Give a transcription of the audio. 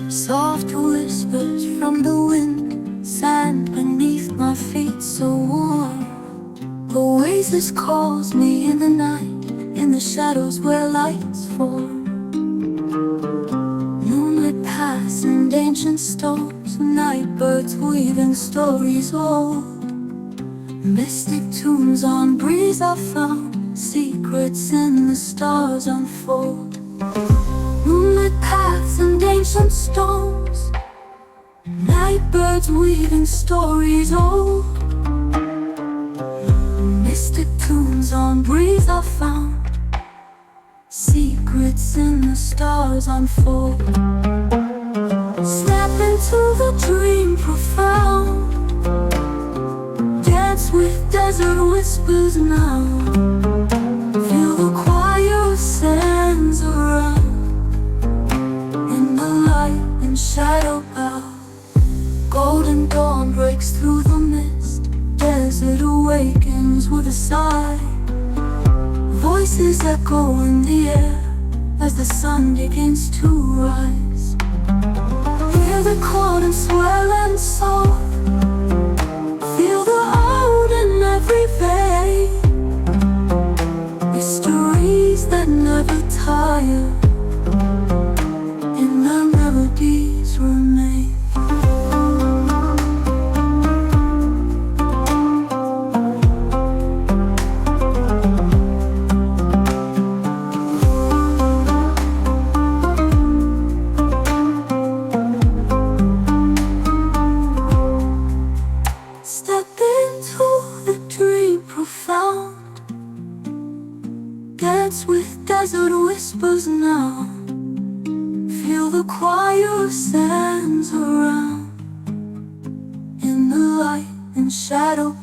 Soft whispers from the wind, sand beneath my feet so warm. Oasis calls me in the night, in the shadows where lights form. Moonlit paths and ancient stones, night birds weaving stories old. Mystic tunes on breeze I found, secrets in the stars unfold. Moonlit paths and ancient stones, night birds weaving stories old. Mystic tunes on breeze I found, secrets in the stars unfold. Step into the dream profound, dance with desert whispers now. Feel the choir of sands around, in the light and shadow bow. Golden dawn breaks through the mist, desert awakens with a sigh. Voices echo in the air as the sun begins to rise. Hear the chord swell and soft, feel the old in every vein. Mysteries that never tire, in their melodies remain. Step into the dream profound, dance with desert whispers now. Feel the choir of sands around, in the light and shadow